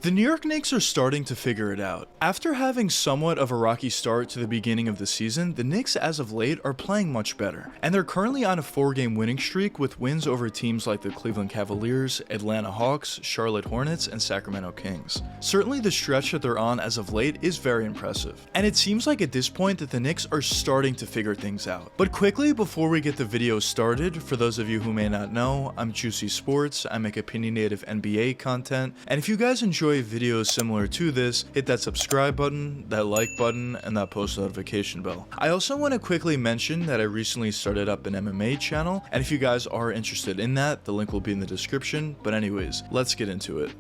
The New York Knicks are starting to figure it out. After having somewhat of a rocky start to the beginning of the season, the Knicks as of late are playing much better, and they're currently on a 4-game winning streak with wins over teams like the Cleveland Cavaliers, Atlanta Hawks, Charlotte Hornets, and Sacramento Kings. Certainly the stretch that they're on as of late is very impressive, and it seems like at this point that the Knicks are starting to figure things out. But quickly, before we get the video started, for those of you who may not know, I'm Juicy Sports, I make opinionative NBA content, and if you guys enjoy videos similar to this, hit that subscribe button, that like button, and that post notification bell. I also want to quickly mention that I recently started up an MMA channel, and if you guys are interested in that, the link will be in the description. But anyways, let's get into it.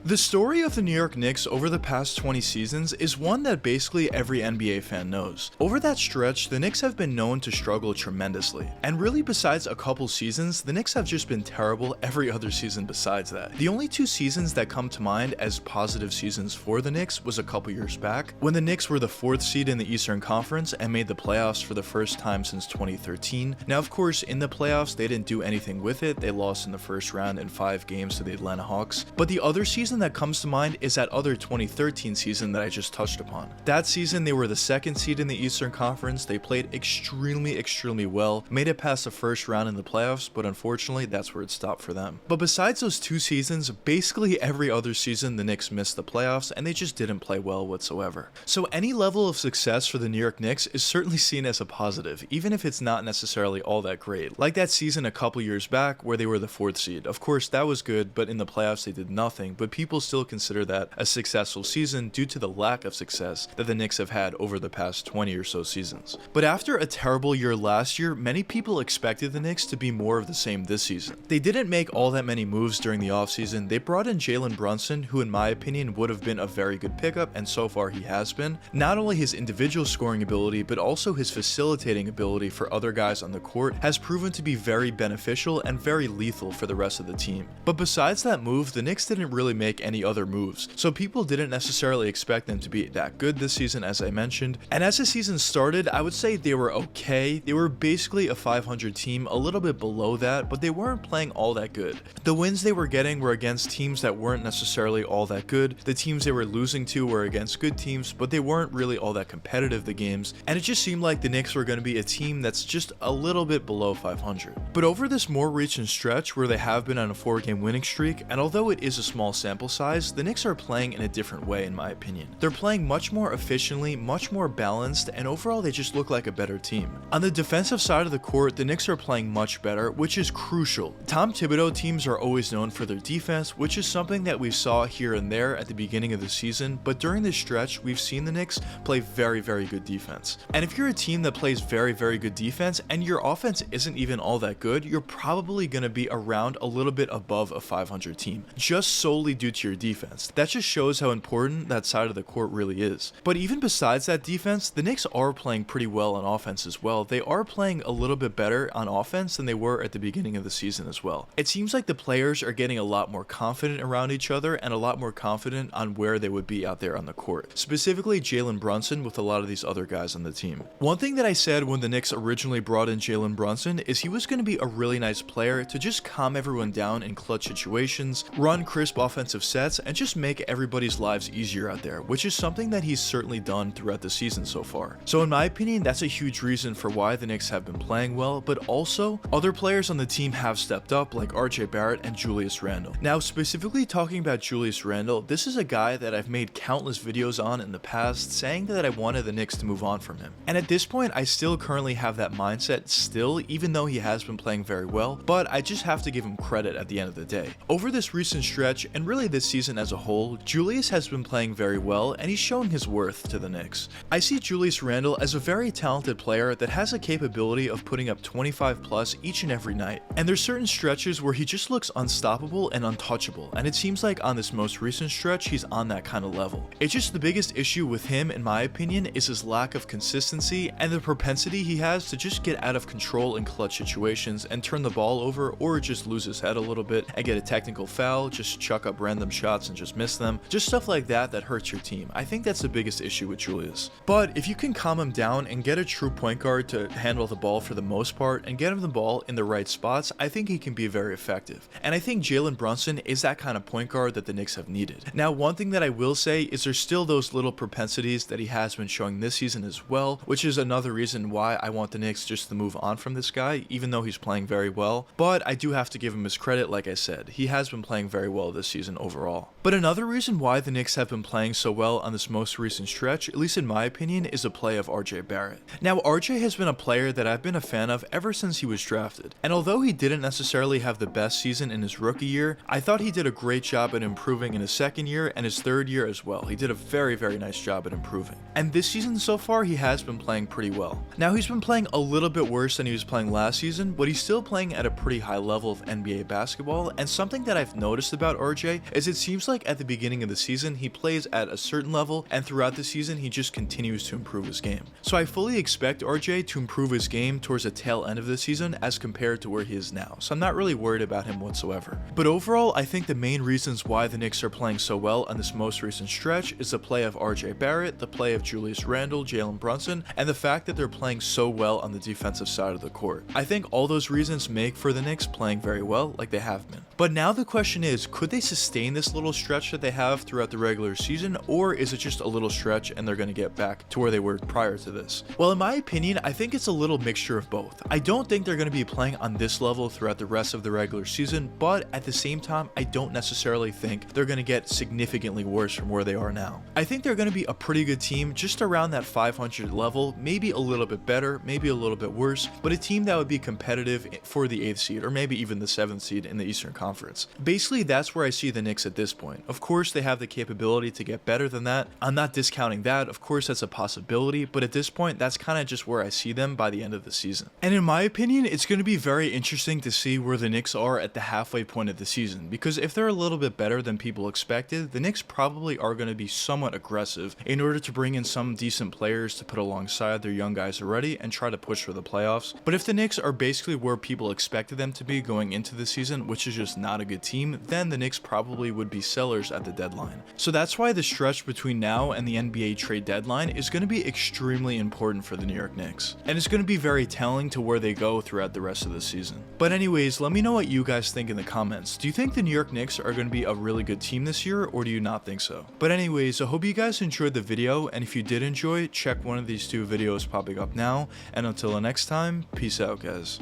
The story of the New York Knicks over the past 20 seasons is one that basically every NBA fan knows. Over that stretch, the Knicks have been known to struggle tremendously, and really besides a couple seasons, the Knicks have just been terrible every other season besides that. The only two seasons that come to mind as positive seasons for the Knicks was a couple years back, when the Knicks were the 4th seed in the Eastern Conference and made the playoffs for the first time since 2013. Now of course, in the playoffs, they didn't do anything with it. They lost in the first round in 5 games to the Atlanta Hawks, but the other season that comes to mind is that other 2013 season that I just touched upon. That season, they were the 2nd seed in the Eastern Conference. They played extremely well, made it past the first round in the playoffs, but unfortunately, that's where it stopped for them. But besides those 2 seasons, basically every other season, the Knicks missed the playoffs, and they just didn't play well whatsoever. So any level of success for the New York Knicks is certainly seen as a positive, even if it's not necessarily all that great. Like that season a couple years back, where they were the 4th seed. Of course, that was good, but in the playoffs, they did nothing, but people still consider that a successful season due to the lack of success that the Knicks have had over the past 20 or so seasons. But after a terrible year last year, many people expected the Knicks to be more of the same this season. They didn't make all that many moves during the offseason. They brought in Jalen Brunson, who in my opinion would have been a very good pickup, and so far he has been. Not only his individual scoring ability, but also his facilitating ability for other guys on the court has proven to be very beneficial and very lethal for the rest of the team. But besides that move, the Knicks didn't really make any other moves, so people didn't necessarily expect them to be that good this season, as I mentioned. And as the season started, I would say they were okay. They were basically a 500 team, a little bit below that, but they weren't playing all that good. The wins they were getting were against teams that weren't necessarily all that good. The teams they were losing to were against good teams, but they weren't really all that competitive, the games, and it just seemed like the Knicks were going to be a team that's just a little bit below 500. But over this more recent stretch where they have been on a 4-game winning streak, and although it is a small sample size, the Knicks are playing in a different way in my opinion. They're playing much more efficiently, much more balanced, and overall they just look like a better team. On the defensive side of the court, the Knicks are playing much better, which is crucial. Tom Thibodeau teams are always known for their defense, which is something that we saw here and there at the beginning of the season, but during this stretch, we've seen the Knicks play very good defense. And if you're a team that plays very good defense and your offense isn't even all that good, you're probably going to be around a little bit above a 500 team, just solely due to your defense. That just shows how important that side of the court really is. But even besides that defense, the Knicks are playing pretty well on offense as well. They are playing a little bit better on offense than they were at the beginning of the season as well. It seems like the players are getting a lot more confident around each other and a lot more confident on where they would be out there on the court. Specifically Jalen Brunson with a lot of these other guys on the team. One thing that I said when the Knicks originally brought in Jalen Brunson is he was going to be a really nice player to just calm everyone down in clutch situations, run crisp offensive sets, and just make everybody's lives easier out there, which is something that he's certainly done throughout the season so far. So in my opinion, that's a huge reason for why the Knicks have been playing well, but also other players on the team have stepped up, like Barrett and Julius Randle. Now specifically talking about Julius Randle, this is a guy that I've made countless videos on in the past saying that I wanted the Knicks to move on from him. And at this point, I still currently have that mindset still, even though he has been playing very well, but I just have to give him credit at the end of the day. Over this recent stretch, and really this season as a whole, Julius has been playing very well, and he's showing his worth to the Knicks. I see Julius Randle as a very talented player that has a capability of putting up 25 plus each and every night. And there's certain stretches where he just looks unstoppable and untouchable, and it seems like on this most recent stretch, he's on that kind of level. It's just the biggest issue with him, in my opinion, is his lack of consistency and the propensity he has to just get out of control in clutch situations and turn the ball over or just lose his head a little bit and get a technical foul, just chuck up random random shots and just miss them. Just stuff like that that hurts your team. I think that's the biggest issue with Julius. But if you can calm him down and get a true point guard to handle the ball for the most part and get him the ball in the right spots, I think he can be very effective. And I think Jalen Brunson is that kind of point guard that the Knicks have needed. Now, one thing that I will say is there's still those little propensities that he has been showing this season as well, which is another reason why I want the Knicks just to move on from this guy, even though he's playing very well. But I do have to give him his credit, like I said. He has been playing very well this season overall. But another reason why the Knicks have been playing so well on this most recent stretch, at least in my opinion, is the play of RJ Barrett. Now, RJ has been a player that I've been a fan of ever since he was drafted. And although he didn't necessarily have the best season in his rookie year, I thought he did a great job at improving in his second year and his third year as well. He did a very, very nice job at improving. And this season so far, he has been playing pretty well. Now, he's been playing a little bit worse than he was playing last season, but he's still playing at a pretty high level of NBA basketball. And something that I've noticed about RJ is it seems like at the beginning of the season, he plays at a certain level, and throughout the season, he just continues to improve his game. So I fully expect RJ to improve his game towards the tail end of the season as compared to where he is now. So I'm not really worried about him whatsoever. But overall, I think the main reasons why the Knicks are playing so well on this most recent stretch is the play of RJ Barrett, the play of Julius Randle, Jalen Brunson, and the fact that they're playing so well on the defensive side of the court. I think all those reasons make for the Knicks playing very well like they have been. But now the question is, could they sustain this little stretch that they have throughout the regular season, or is it just a little stretch and they're going to get back to where they were prior to this? Well, in my opinion, I think it's a little mixture of both. I don't think they're going to be playing on this level throughout the rest of the regular season, but at the same time, I don't necessarily think they're going to get significantly worse from where they are now. I think they're going to be a pretty good team just around that 500 level, maybe a little bit better, maybe a little bit worse, but a team that would be competitive for the 8th seed or maybe even the 7th seed in the Eastern Conference. Basically, that's where I see the Knicks at this point. Of course, they have the capability to get better than that. I'm not discounting that. Of course, that's a possibility, but at this point, that's kind of just where I see them by the end of the season. And in my opinion, it's going to be very interesting to see where the Knicks are at the halfway point of the season, because if they're a little bit better than people expected, the Knicks probably are going to be somewhat aggressive in order to bring in some decent players to put alongside their young guys already and try to push for the playoffs. But if the Knicks are basically where people expected them to be going into the season, which is just not a good team, then the Knicks probably would be sellers at the deadline. So that's why the stretch between now and the NBA trade deadline is going to be extremely important for the New York Knicks. And it's going to be very telling to where they go throughout the rest of the season. But anyways, let me know what you guys think in the comments. Do you think the New York Knicks are going to be a really good team this year, or do you not think so? But anyways, I hope you guys enjoyed the video, and if you did enjoy, check one of these two videos popping up now, and until the next time, peace out guys.